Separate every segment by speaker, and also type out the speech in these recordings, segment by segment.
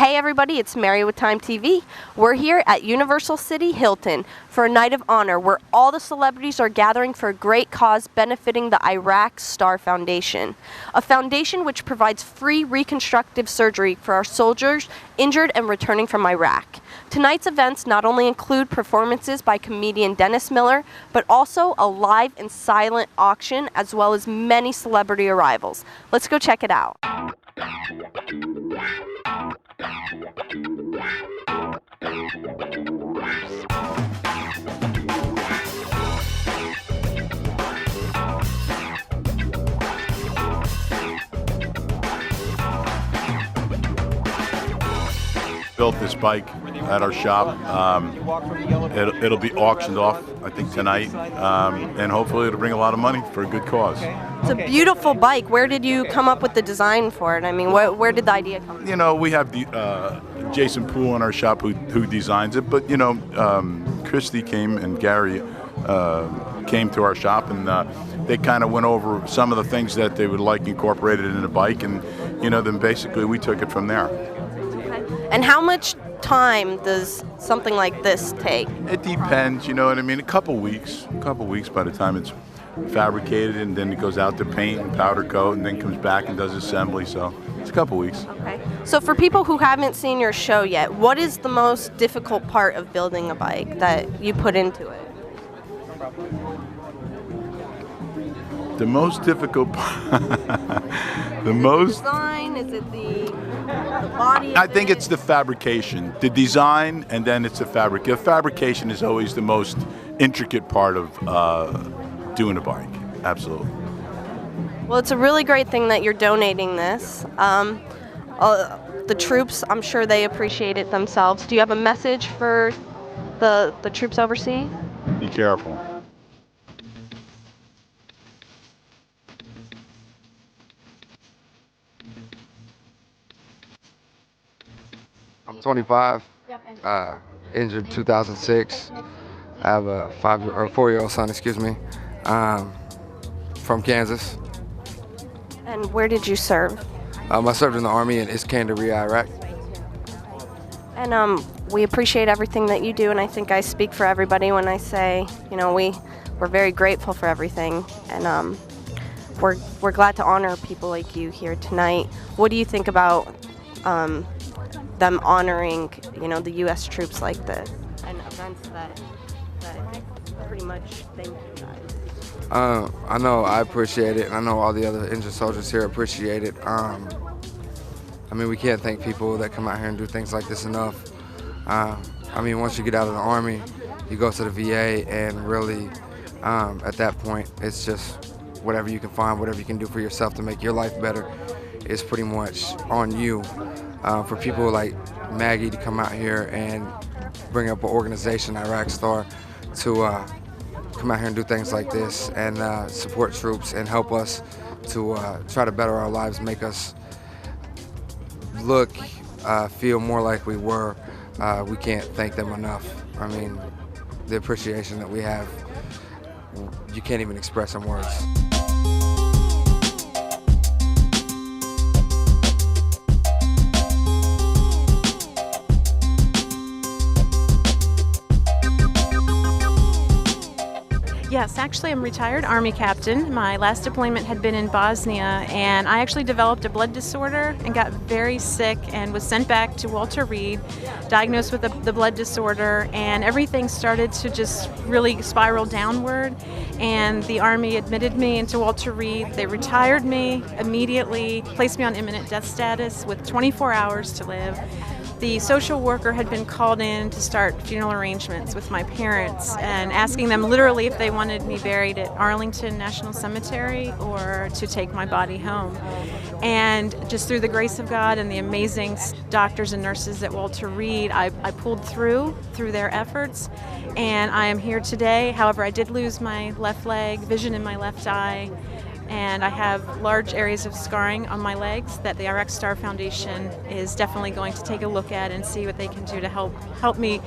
Speaker 1: Hey everybody, it's Mary with Time TV. We're here at Universal City Hilton for a night of honor where all the celebrities are gathering for a great cause benefiting the Iraq Star Foundation, a foundation which provides free reconstructive surgery for our soldiers injured and returning from Iraq. Tonight's events not only include performances by comedian Dennis Miller, but also a live and silent auction as well as many celebrity arrivals. Let's go check it out.
Speaker 2: Built this bike at our shop. It'll be auctioned off, I think, tonight, and hopefully it'll bring a lot of money for a good cause.
Speaker 1: It's a beautiful bike. Where did you come up with the design for it? I mean, where did the idea come from?
Speaker 2: You know, we have Jason Poole in our shop who designs it, but you know, Christy came and Gary came to our shop, and they kind of went over some of the things that they would like incorporated in the bike, and you know, then basically we took it from there.
Speaker 1: And how much time does something like this take?
Speaker 2: It depends, you know what I mean? A couple weeks by the time it's fabricated, and then it goes out to paint and powder coat, and then comes back and does assembly, so it's a couple weeks.
Speaker 1: Okay. So for people who haven't seen your show yet, what is the most difficult part of building a bike that you put into it?
Speaker 2: The most difficult part,
Speaker 1: the design? Is it the body?
Speaker 2: I think it's the fabrication, the design, and then it's the fabric. The fabrication is always the most intricate part of doing a bike. Absolutely.
Speaker 1: Well, it's a really great thing that you're donating this. The troops, I'm sure they appreciate it themselves. Do you have a message for the troops overseas?
Speaker 2: Be careful.
Speaker 3: I'm 25, injured 2006. I have a 4-year-old son, from Kansas.
Speaker 1: And where did you serve?
Speaker 3: I served in the Army in Iskandariya, Iraq.
Speaker 1: And we appreciate everything that you do, and I think I speak for everybody when I say, you know, we're very grateful for everything, and we're glad to honor people like you here tonight. What do you think about them honoring, you know, the U.S. troops like this and events that pretty much thank you guys?
Speaker 3: I know I appreciate it, and I know all the other injured soldiers here appreciate it. I mean, we can't thank people that come out here and do things like this enough. I mean, once you get out of the Army, you go to the VA, and really, at that point, it's just whatever you can find, whatever you can do for yourself to make your life better is pretty much on you. For people like Maggie to come out here and bring up an organization, Iraq Star, to come out here and do things like this and support troops and help us to try to better our lives, make us look, feel more like we were. We can't thank them enough. I mean, the appreciation that we have, you can't even express in words.
Speaker 4: Yes, actually I'm a retired Army captain. My last deployment had been in Bosnia, and I actually developed a blood disorder and got very sick and was sent back to Walter Reed, diagnosed with the blood disorder, and everything started to just really spiral downward, and the Army admitted me into Walter Reed. They retired me immediately, placed me on imminent death status with 24 hours to live. The social worker had been called in to start funeral arrangements with my parents and asking them literally if they wanted me buried at Arlington National Cemetery or to take my body home. And just through the grace of God and the amazing doctors and nurses at Walter Reed, I pulled through their efforts, and I am here today. However, I did lose my left leg, vision in my left eye, and I have large areas of scarring on my legs that the Iraq Star Foundation is definitely going to take a look at and see what they can do to help me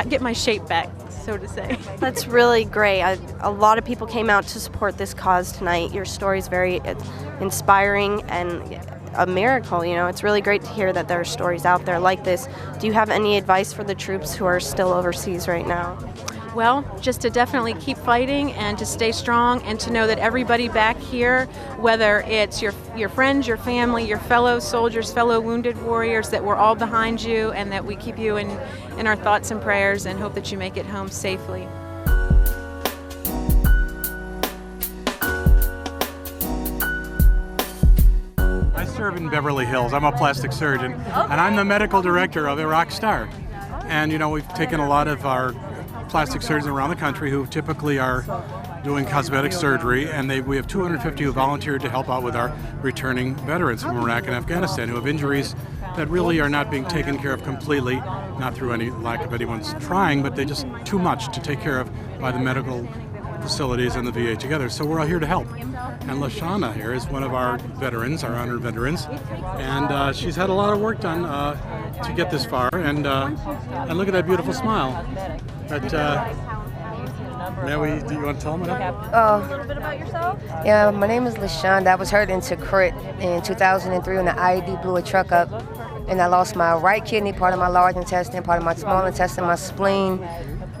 Speaker 4: get my shape back, so to say.
Speaker 1: That's really great. A lot of people came out to support this cause tonight. Your story is very inspiring, and a miracle. You know, it's really great to hear that there are stories out there like this. Do you have any advice for the troops who are still overseas right now?
Speaker 4: Well, just to definitely keep fighting and to stay strong and to know that everybody back here, whether it's your friends, your family, your fellow soldiers, fellow wounded warriors, that we're all behind you and that we keep you in our thoughts and prayers and hope that you make it home safely.
Speaker 5: I serve in Beverly Hills. I'm a plastic surgeon, and I'm the medical director of Iraq Star. And, you know, we've taken a lot of our plastic surgeons around the country who typically are doing cosmetic surgery, and we have 250 who volunteered to help out with our returning veterans from Iraq and Afghanistan who have injuries that really are not being taken care of completely, not through any lack of anyone's trying, but they just too much to take care of by the medical facilities and the VA together. So we're all here to help. And LaShawna here is one of our veterans, our honored veterans, and she's had a lot of work done to get this far. And look at that beautiful smile. But Mary, do you want to tell them what happened?
Speaker 6: A little bit about yourself? Yeah, my name is LaShawna. I was hurt into crit in 2003 when the IED blew a truck up, and I lost my right kidney, part of my large intestine, part of my small intestine, my spleen.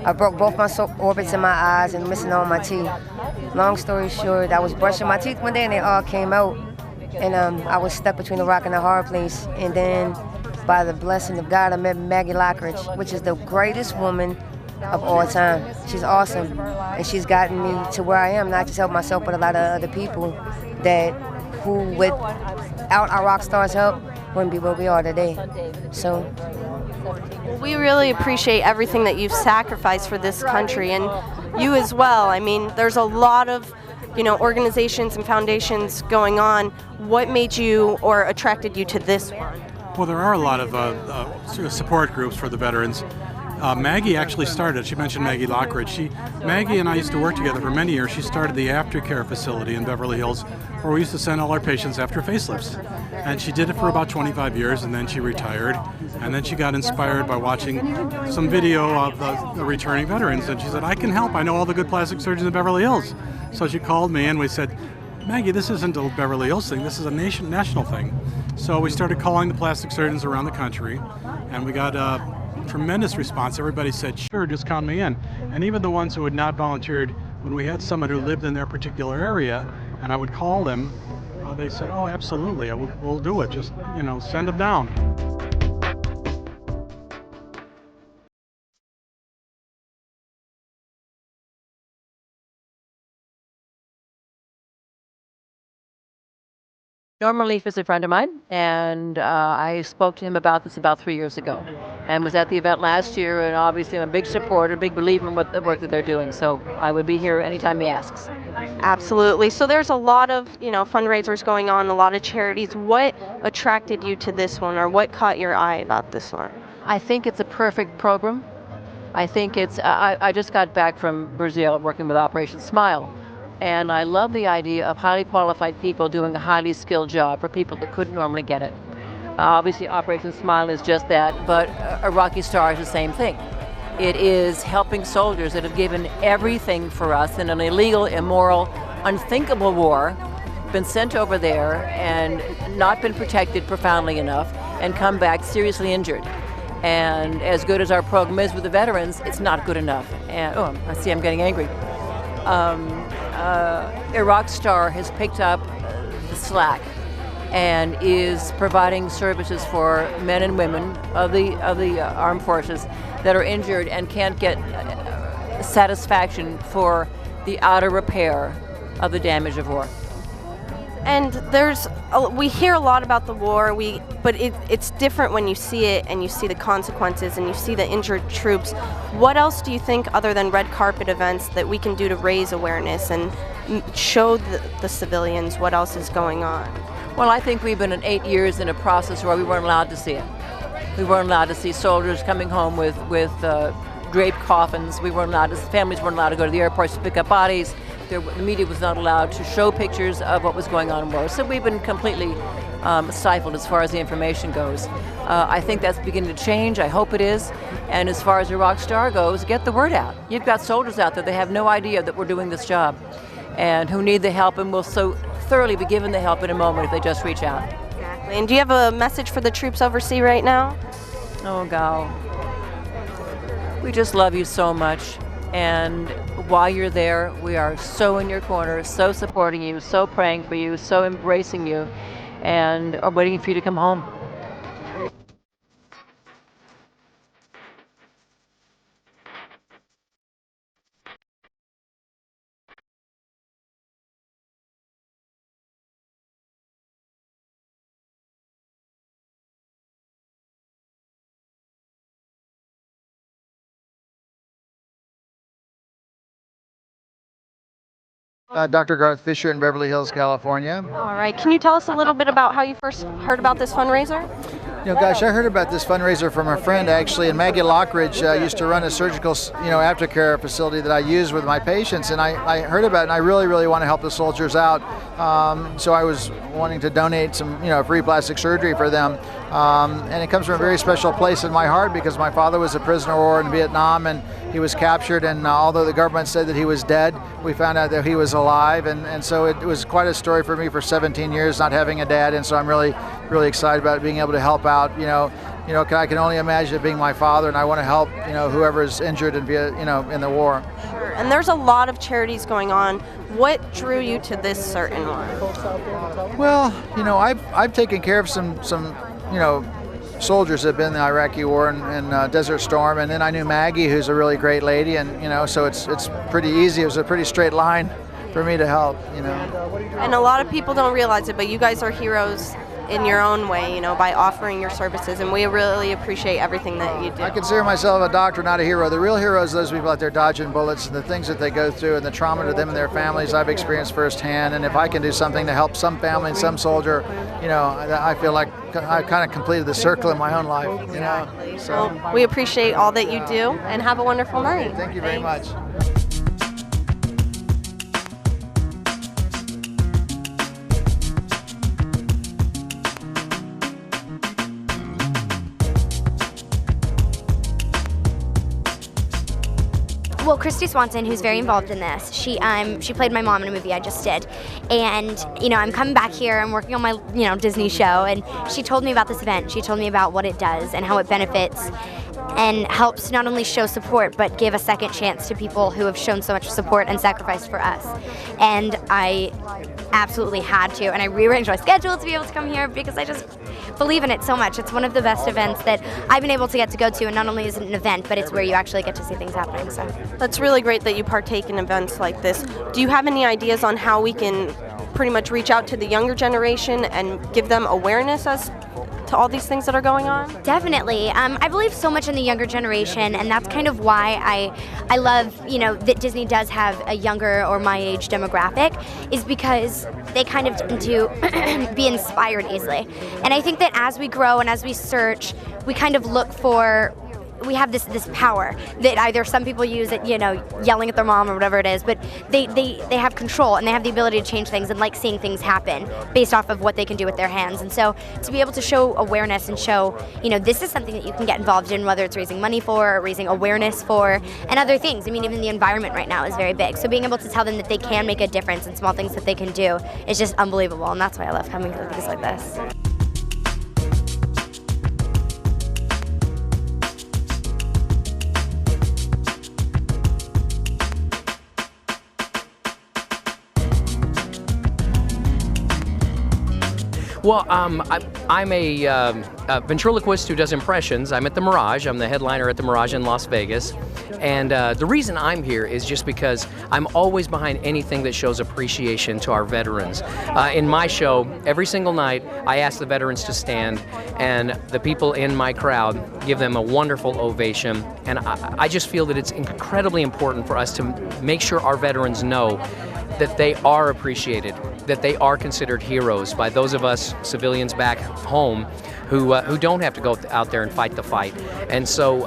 Speaker 6: I broke both my orbits in my eyes and missing all my teeth. Long story short, I was brushing my teeth one day and they all came out. And I was stuck between a rock and a hard place. And then, by the blessing of God, I met Maggie Lockridge, which is the greatest woman of all time. She's awesome. And she's gotten me to where I am, not just help myself, but a lot of other people who without our rock stars' help, wouldn't be where we are today. So
Speaker 1: we really appreciate everything that you've sacrificed for this country, and you as well. I mean, there's a lot of, you know, organizations and foundations going on. What made you or attracted you to this one?
Speaker 5: Well, there are a lot of sort of support groups for the veterans. Maggie actually started. She mentioned Maggie Lockridge. Maggie and I used to work together for many years. She started the aftercare facility in Beverly Hills, where we used to send all our patients after facelifts. And she did it for about 25 years, and then she retired. And then she got inspired by watching some video of the returning veterans, and she said, "I can help. I know all the good plastic surgeons in Beverly Hills." So she called me, and we said, "Maggie, this isn't a Beverly Hills thing. This is a national thing." So we started calling the plastic surgeons around the country, and we got tremendous response. Everybody said, "Sure, just count me in." And even the ones who had not volunteered, when we had someone who lived in their particular area, and I would call them, they said, "Oh, absolutely, we'll do it. Just, you know, send them down."
Speaker 7: Norman Leaf is a friend of mine, and I spoke to him about this about 3 years ago, and was at the event last year, and obviously I'm a big supporter, big believer in what the work that they're doing, so I would be here anytime he asks.
Speaker 1: Absolutely. So there's a lot of, you know, fundraisers going on, a lot of charities. What attracted you to this one, or what caught your eye about this one?
Speaker 7: I think it's a perfect program. I think I just got back from Brazil working with Operation Smile. And I love the idea of highly qualified people doing a highly skilled job for people that couldn't normally get it. Obviously, Operation Smile is just that, but Iraqi Star is the same thing. It is helping soldiers that have given everything for us in an illegal, immoral, unthinkable war, been sent over there and not been protected profoundly enough, and come back seriously injured. And as good as our program is with the veterans, it's not good enough. And I see I'm getting angry. Iraq Star has picked up the slack and is providing services for men and women of the armed forces that are injured and can't get satisfaction for the outer repair of the damage of war.
Speaker 1: And we hear a lot about the war, but it's different when you see it and you see the consequences and you see the injured troops. What else do you think, other than red carpet events, that we can do to raise awareness and show the civilians what else is going on?
Speaker 7: Well, I think we've been in 8 years in a process where we weren't allowed to see it. We weren't allowed to see soldiers coming home with draped coffins. Families weren't allowed to go to the airports to pick up bodies. The media was not allowed to show pictures of what was going on in war. So we've been completely stifled as far as the information goes. I think that's beginning to change. I hope it is. And as far as Iraq Star goes, get the word out. You've got soldiers out there that have no idea that we're doing this job and who need the help, and will so thoroughly be given the help in a moment if they just reach out.
Speaker 1: And do you have a message for the troops overseas right now?
Speaker 7: Oh, gal. We just love you so much. And while you're there, we are so in your corner, so supporting you, so praying for you, so embracing you, and are waiting for you to come home.
Speaker 8: Dr. Garth Fisher in Beverly Hills, California.
Speaker 1: All right. Can you tell us a little bit about how you first heard about this fundraiser?
Speaker 8: Gosh, I heard about this fundraiser from a friend actually, and Maggie Lockridge used to run a surgical, aftercare facility that I use with my patients, and I heard about it, and I really, really want to help the soldiers out. So I was wanting to donate some, free plastic surgery for them. And it comes from a very special place in my heart because my father was a prisoner of war in Vietnam, and he was captured, and although the government said that he was dead, we found out that he was alive, and so it was quite a story for me for 17 years not having a dad, and so I'm really, really excited about being able to help out. I can only imagine it being my father, and I want to help, whoever's injured in in the war.
Speaker 1: Sure. And there's a lot of charities going on. What drew you to this certain one?
Speaker 8: Well, I've taken care of some soldiers that have been in the Iraqi War and Desert Storm, and then I knew Maggie, who's a really great lady, and so it's pretty easy. It was a pretty straight line for me to help.
Speaker 1: And a lot of people don't realize it, but you guys are heroes in your own way, by offering your services, and we really appreciate everything that you do.
Speaker 8: I consider myself a doctor, not a hero. The real heroes are those people out there dodging bullets and the things that they go through and the trauma to them and their families I've experienced firsthand. And if I can do something to help some family and some soldier, I feel like I've kind of completed the circle in my own life.
Speaker 1: Exactly.
Speaker 8: So
Speaker 1: well, we appreciate all that you do, and have a wonderful night.
Speaker 8: Thank you very much.
Speaker 9: Well, Christy Swanson, who's very involved in this, she played my mom in a movie I just did, and I'm coming back here. I'm working on my Disney show, and she told me about this event. She told me about what it does and how it benefits and helps not only show support but give a second chance to people who have shown so much support and sacrificed for us. And I absolutely had to, and I rearranged my schedule to be able to come here because I just believe in it so much. It's one of the best events that I've been able to get to go to, and not only is it an event, but it's where you actually get to see things happening. So
Speaker 1: that's really great that you partake in events like this. Do you have any ideas on how we can pretty much reach out to the younger generation and give them awareness as to all these things that are going on?
Speaker 9: Definitely. I believe so much in the younger generation, and that's kind of why I love, that Disney does have a younger or my age demographic, is because they kind of tend to be inspired easily. And I think that as we grow and as we search, we kind of look for, we have this power that either some people use it, yelling at their mom or whatever it is, but they have control and they have the ability to change things and like seeing things happen based off of what they can do with their hands. And so to be able to show awareness and show, this is something that you can get involved in, whether it's raising money for or raising awareness for and other things. I mean, even the environment right now is very big. So being able to tell them that they can make a difference in small things that they can do is just unbelievable. And that's why I love coming to things like this.
Speaker 10: Well, I'm a ventriloquist who does impressions. I'm at the Mirage. I'm the headliner at the Mirage in Las Vegas. And the reason I'm here is just because I'm always behind anything that shows appreciation to our veterans. In my show, every single night, I ask the veterans to stand, and the people in my crowd give them a wonderful ovation. And I just feel that it's incredibly important for us to make sure our veterans know that they are appreciated, that they are considered heroes by those of us civilians back home who don't have to go out there and fight the fight. And so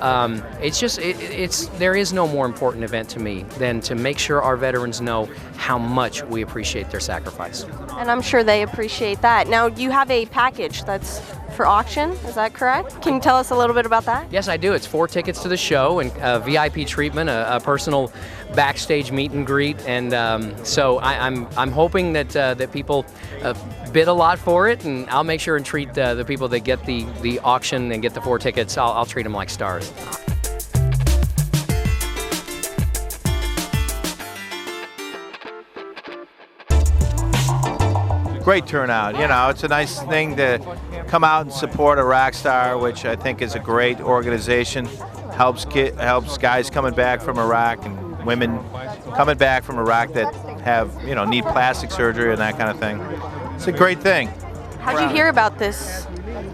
Speaker 10: there is no more important event to me than to make sure our veterans know how much we appreciate their sacrifice.
Speaker 1: And I'm sure they appreciate that. Now, you have a package that's for auction. Is that correct? Can you tell us a little bit about that?
Speaker 10: Yes, I do. It's 4 tickets to the show and VIP treatment, a personal backstage meet and greet, and so I'm hoping that people bid a lot for it, and I'll make sure and treat the people that get the auction and get the 4 tickets. I'll treat them like stars.
Speaker 11: Great turnout. You know, it's a nice thing to come out and support a rock star, which I think is a great organization. Helps guys coming back from Iraq and women coming back from Iraq that have, you know, need plastic surgery and that kind of thing. It's a great thing.
Speaker 1: How'd you hear about this?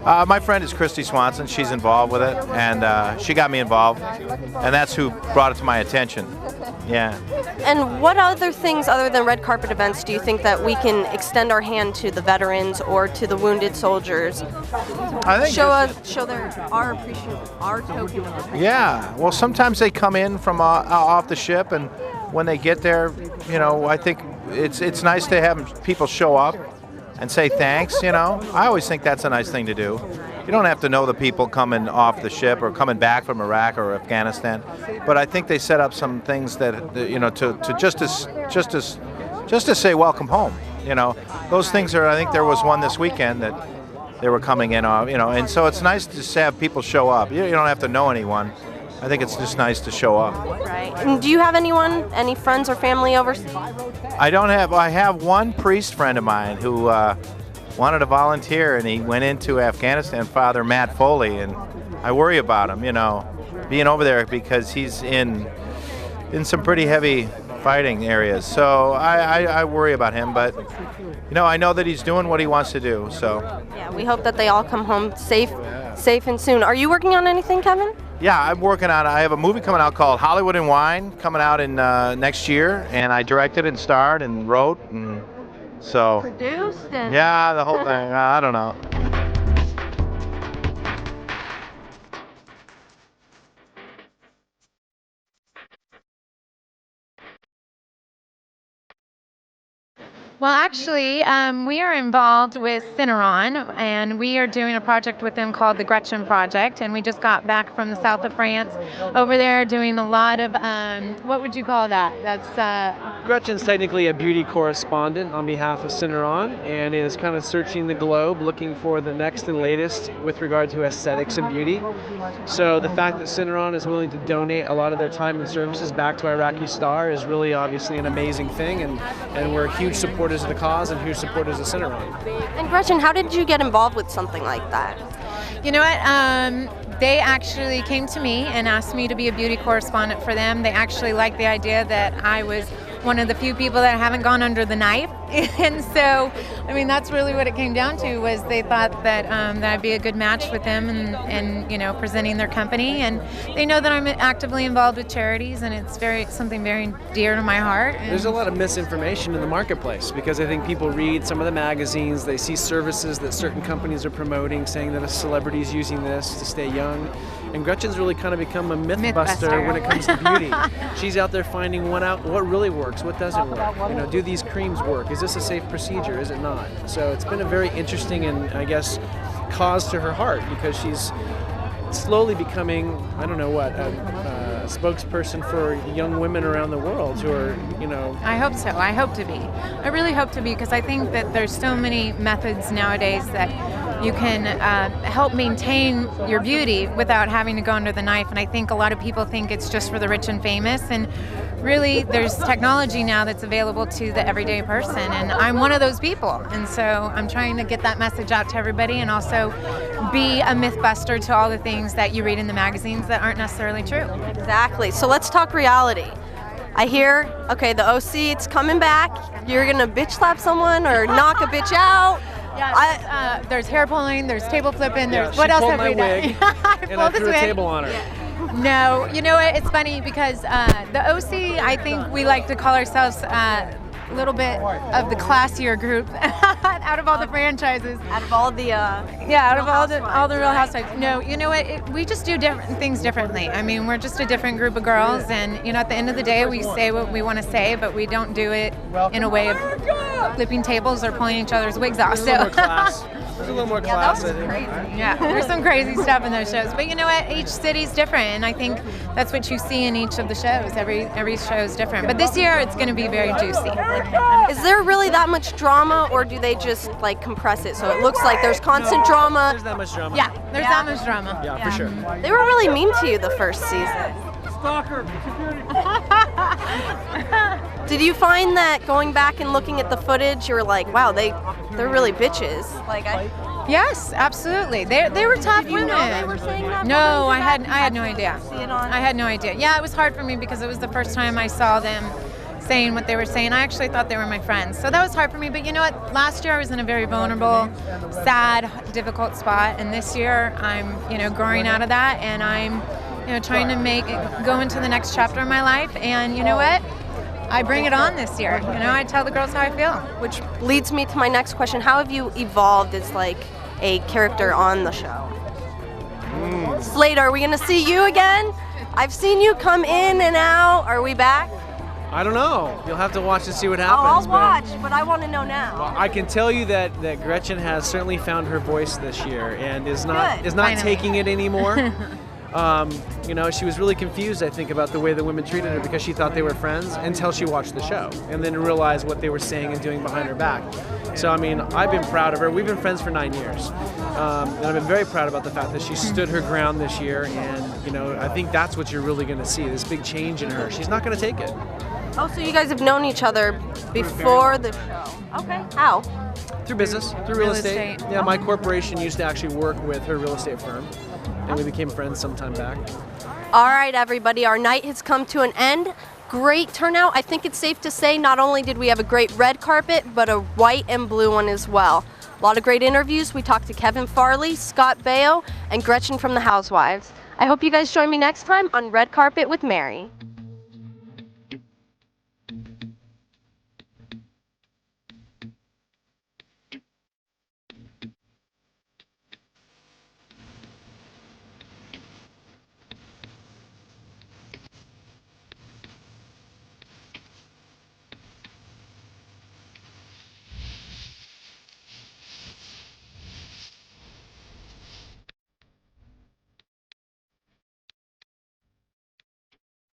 Speaker 11: My friend is Christy Swanson. She's involved with it, and she got me involved, and that's who brought it to my attention. Yeah.
Speaker 1: And what other things other than red carpet events do you think that we can extend our hand to the veterans or to the wounded soldiers?
Speaker 11: I think
Speaker 1: show our appreciation, our token of appreciation.
Speaker 11: Yeah. Well, sometimes they come in from off the ship, and when they get there, you know, I think it's nice to have people show up and say thanks. You know, I always think that's a nice thing to do. You don't have to know the people coming off the ship or coming back from Iraq or Afghanistan, but I think they set up some things that, you know, to just to say welcome home. You know, those things are. I think there was one this weekend that they were coming in off. You know, and so it's nice to have people show up. You don't have to know anyone. I think it's just nice to show up.
Speaker 1: Right. And do you have anyone, any friends or family overseas?
Speaker 11: I don't have. I have one priest friend of mine who wanted to volunteer, and he went into Afghanistan, Father Matt Foley, and I worry about him, you know, being over there because he's in some pretty heavy fighting areas. So I worry about him, but you know, I know that he's doing what he wants to do. So
Speaker 1: yeah, we hope that they all come home safe and soon. Are you working on anything, Kevin?
Speaker 11: Yeah, I'm working on. I have a movie coming out called Hollywood and Wine coming out in next year, and I directed and starred and wrote and. So,
Speaker 1: produced and
Speaker 11: yeah, the whole thing. I don't know.
Speaker 12: Well, actually, we are involved with Cineron, and we are doing a project with them called the Gretchen Project, and we just got back from the south of France over there doing a lot of, what would you call that? That's
Speaker 13: Gretchen's technically a beauty correspondent on behalf of Cineron, and is kind of searching the globe looking for the next and latest with regard to aesthetics and beauty. So the fact that Cineron is willing to donate a lot of their time and services back to Iraqi Star is really obviously an amazing thing, and we're huge supporters of the cause and huge supporters of Cineron.
Speaker 1: And Gretchen, how did you get involved with something like that?
Speaker 12: You know what? They actually came to me and asked me to be a beauty correspondent for them. They actually liked the idea that I was one of the few people that haven't gone under the knife. And so, I mean, that's really what it came down to, was they thought that that I'd be a good match with them and you know, presenting their company. And they know that I'm actively involved with charities, and it's something very dear to my heart.
Speaker 13: There's a lot of misinformation in the marketplace because I think people read some of the magazines, they see services that certain companies are promoting, saying that a celebrity is using this to stay young. And Gretchen's really kind of become a mythbuster when it comes to beauty. She's out there finding what really works, what doesn't work. You know, do these creams work? Is this a safe procedure? Is it not? So it's been a very interesting and, I guess, cause to her heart, because she's slowly becoming, I don't know what, a spokesperson for young women around the world who are, you know.
Speaker 12: I hope so. I hope to be. I really hope to be, because I think that there's so many methods nowadays that you can help maintain your beauty without having to go under the knife. And I think a lot of people think it's just for the rich and famous. And really, there's technology now that's available to the everyday person. And I'm one of those people. And so I'm trying to get that message out to everybody, and also be a mythbuster to all the things that you read in the magazines that aren't necessarily true.
Speaker 1: Exactly. So let's talk reality. I hear, okay, the OC, it's coming back. You're going to bitch slap someone or knock a bitch out.
Speaker 12: Yeah, there's hair pulling, there's table flipping, there's what else have we done?
Speaker 13: And I threw a table on her.
Speaker 12: Yeah. No, you know what? It's funny because the OC, I think we like to call ourselves a little bit of the classier group out of all the franchises.
Speaker 1: Out of all the
Speaker 12: out of all the Real Housewives. No, you know what? We just do different things differently. I mean, we're just a different group of girls, and you know, at the end of the day, we say what we want to say, but we don't do it in a way of flipping tables or pulling each other's wigs off. So.
Speaker 13: There's a little more class, I think.
Speaker 12: Crazy. Yeah, there's some crazy stuff in those shows. But you know what? Each city's different, and I think that's what you see in each of the shows. Every show is different. But this year, it's going to be very juicy.
Speaker 1: Is there really that much drama, or do they just like compress it so it looks like there's constant drama?
Speaker 13: There's that much drama.
Speaker 12: Yeah, there's that much drama.
Speaker 13: Yeah, for sure.
Speaker 1: They were really mean to you the first season.
Speaker 13: Stalker.
Speaker 1: Did you find that going back and looking at the footage, you were like, wow, they're really bitches? Like,
Speaker 12: Yes, absolutely. They were tough women.
Speaker 1: They were saying that?
Speaker 12: No, I had no idea.
Speaker 1: See it on?
Speaker 12: I had no idea. Yeah, it was hard for me because it was the first time I saw them saying what they were saying. I actually thought they were my friends. So that was hard for me. But you know what? Last year I was in a very vulnerable, sad, difficult spot. And this year I'm, growing out of that, and I'm, trying to go into the next chapter of my life. And you know what? I bring it on this year. I tell the girls how I feel.
Speaker 1: Which leads me to my next question. How have you evolved as like a character on the show? Slade, are we going to see you again? I've seen you come in and out. Are we back?
Speaker 13: I don't know. You'll have to watch and see what happens.
Speaker 1: I'll watch, but I want to know now.
Speaker 13: Well, I can tell you that Gretchen has certainly found her voice this year and is not taking it anymore. She was really confused, I think, about the way the women treated her because she thought they were friends until she watched the show and then realized what they were saying and doing behind her back. So, I've been proud of her. We've been friends for 9 years. And I've been very proud about the fact that she stood her ground this year. And, I think that's what you're really going to see, this big change in her. She's not going to take it.
Speaker 1: Oh, so you guys have known each other before the show. Okay. How?
Speaker 13: Through business, through real estate. Yeah, my corporation used to actually work with her real estate firm. And we became friends some time back.
Speaker 1: All right, everybody, our night has come to an end. Great turnout. I think it's safe to say not only did we have a great red carpet, but a white and blue one as well. A lot of great interviews. We talked to Kevin Farley, Scott Baio, and Gretchen from the Housewives. I hope you guys join me next time on Red Carpet with Mary.